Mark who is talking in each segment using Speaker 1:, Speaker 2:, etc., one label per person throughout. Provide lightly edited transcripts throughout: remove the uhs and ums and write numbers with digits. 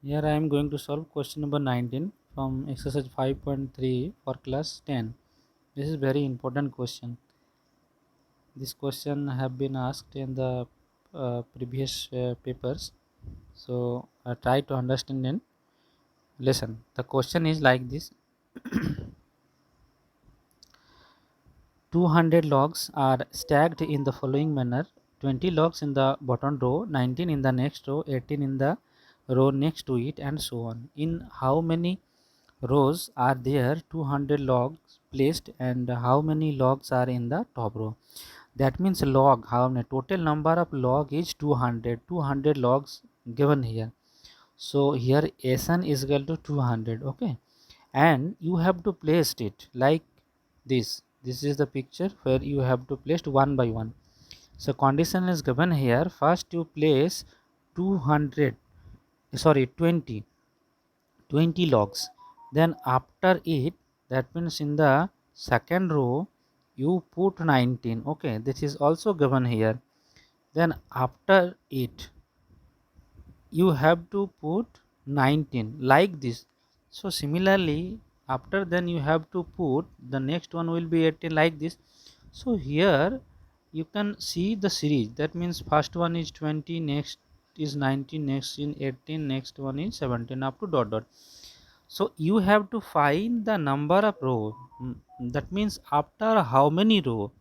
Speaker 1: Here I am going to solve question number 19 from exercise 5.3 for class 10. This is very important question. This question have been asked in the previous papers. So try to understand and listen. The question is like this. 200 logs are stacked in the following manner: 20 logs in the bottom row, 19 in the next row, 18 in the row next to it, and so on. In how many rows are there 200 logs placed, and how many logs are in the top row? That means log, how many total number of log is 200 logs given here. So here Sn is equal to 200. Okay, and you have to place it like this is the picture where you have to place one by one. So condition is given here: first you place 200 sorry 20 logs, then after it, that means in the second row you put 19. Okay, this is also given here. Then after it you have to put 19 like this. So similarly after then you have to put the next one will be 18 like this. So here you can see the series. That means first one is 20, next is 19, next in 18, next one is 17, up to dot dot. So you have to find the number of row. That means after how many row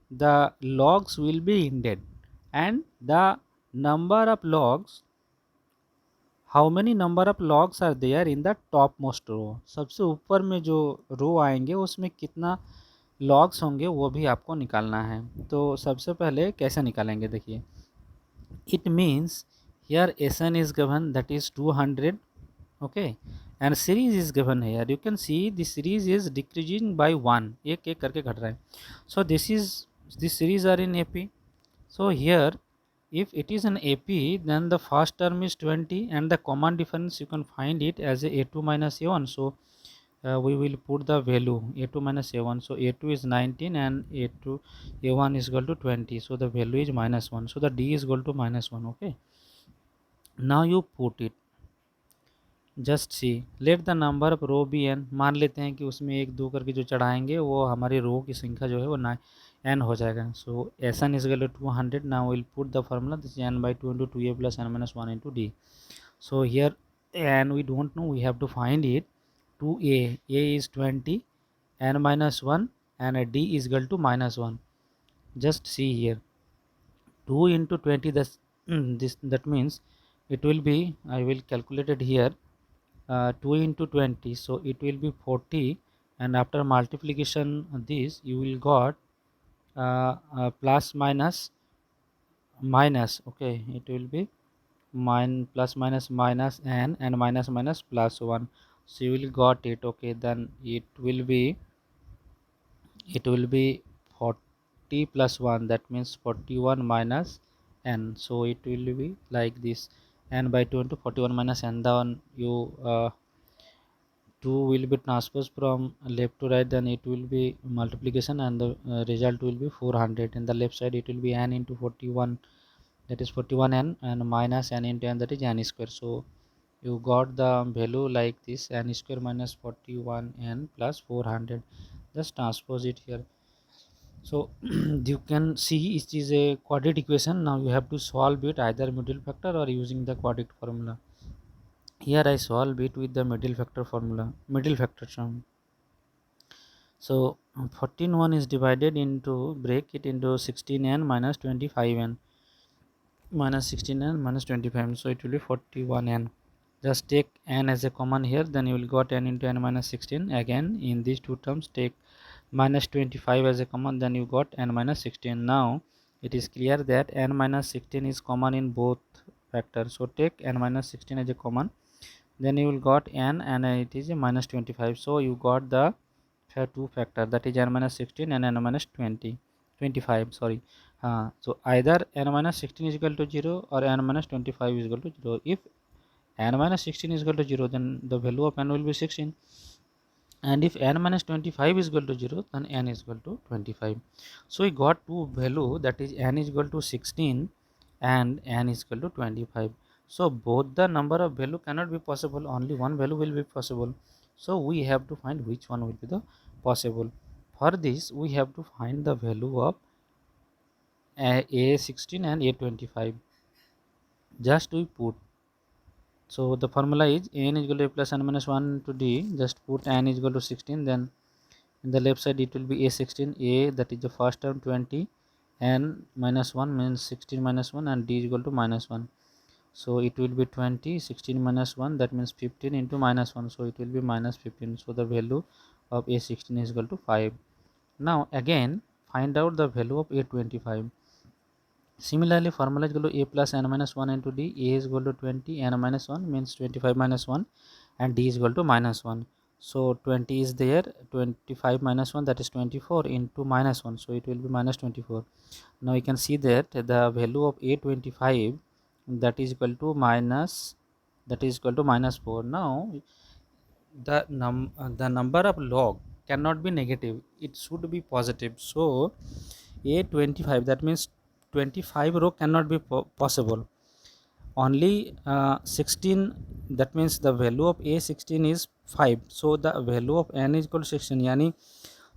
Speaker 1: the logs will be ended, and the number of logs, how many number of logs are there in the top most row. सबसे ऊपर में जो रो आएंगे उसमें कितना logs होंगे वो भी आपको निकालना है. तो सबसे पहले कैसे निकालेंगे देखिए. It means here Sn is given that is 200. Okay, and series is given here. You can see this series is decreasing by 1, एक एक करके घट रहा है. So this series are in AP. So here if it is an AP, then the first term is 20 and the common difference you can find it as a A2 minus A1. So we will put the value A2 minus A1. So A2 is 19 and A1 is equal to 20. So the value is minus 1. So the D is equal to minus 1. Okay. Now you put it. Just see let the number of row be n. मान लेते हैं कि उसमें एक दो करके जो चढ़ाएंगे वो हमारी रो की संख्या जो है वो एन हो जाएगा. So S N is equal to 200. Now will put the formula this N by 2 into 2a plus N minus 1 into D. So here N we don't know, we have to find it. 2a is 20, n minus 1 and d is equal to minus 1. Just see here 2 into 20, that means it will be, I will calculate it here, 2 into 20, so it will be 40, and after multiplication this you will got plus minus minus. Okay, it will be plus minus minus n and minus minus plus 1. So you will got it. Okay, then it will be 40 plus 1, that means 41 minus n. So it will be like this, n by 2 into 41 minus n. Then you 2 will be transposed from left to right, then it will be multiplication, and the result will be 400. In the left side it will be n into 41, that is 41n, and minus n into n, that is n square. So you got the value like this: n square minus 41n plus 400. Just transpose it here. So you can see it is a quadratic equation. Now you have to solve it either middle factor or using the quadratic formula. Here I solve it with the middle factor formula, middle factor term. So 14 is divided into, break it into 16n minus 25n, minus 16n minus 25, so it will be 41n. Just take n as a common here, then you will got n into n minus 16. Again in these two terms take minus 25 as a common, then you got n minus 16. Now it is clear that n minus 16 is common in both factors. So take n minus 16 as a common, then you will got n, and it is a minus 25. So you got the two factor, that is n minus 16 and n minus 25. Sorry. So either n minus 16 is equal to 0 or n minus 25 is equal to 0. If n minus 16 is equal to 0, then the value of n will be 16, and if n minus 25 is equal to 0, then n is equal to 25. So we got two value, that is n is equal to 16 and n is equal to 25. So both the number of value cannot be possible, only one value will be possible. So we have to find which one will be the possible. For this we have to find the value of a16 and a25. Just we put, so the formula is n is equal to a plus n minus 1 to d. Just put n is equal to 16, then in the left side it will be a16, a that is the first term 20, n minus 1 means 16 minus 1, and d is equal to minus 1. So it will be 20, 16 minus 1, that means 15 into minus 1, so it will be minus 15. So the value of a16 is equal to 5. Now again find out the value of a25. Similarly, formula is equal to a plus n minus 1 into d. A is equal to 20, n minus 1 means 25 minus 1, and d is equal to minus 1. So 20 is there, 25 minus 1, that is 24 into minus 1, so it will be minus 24. Now you can see that the value of a25, that is equal to minus 4. Now the number of log cannot be negative, it should be positive. So a25, that means 25 row cannot be possible, only 16, that means the value of a16 is 5. So the value of n is equal to 16, यानी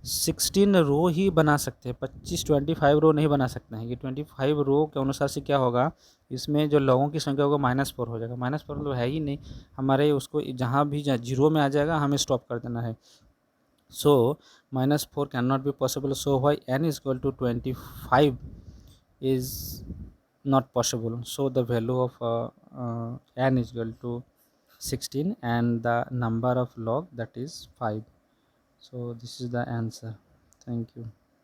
Speaker 1: 16 रो ही बना सकते हैं, 25 रो नहीं बना सकते हैं। ये 25 रो के अनुसार से क्या होगा, इसमें जो लोगों की संख्या होगा -4 हो जाएगा। -4 मतलब है ही नहीं हमारे, उसको जहाँ भी जीरो में आ जाएगा हमें स्टॉप कर देना है। So -4 cannot be possible. So why n is equal to 25 is not possible. So the value of n is equal to 16, and the number of log, that is 5. So this is the answer. Thank you.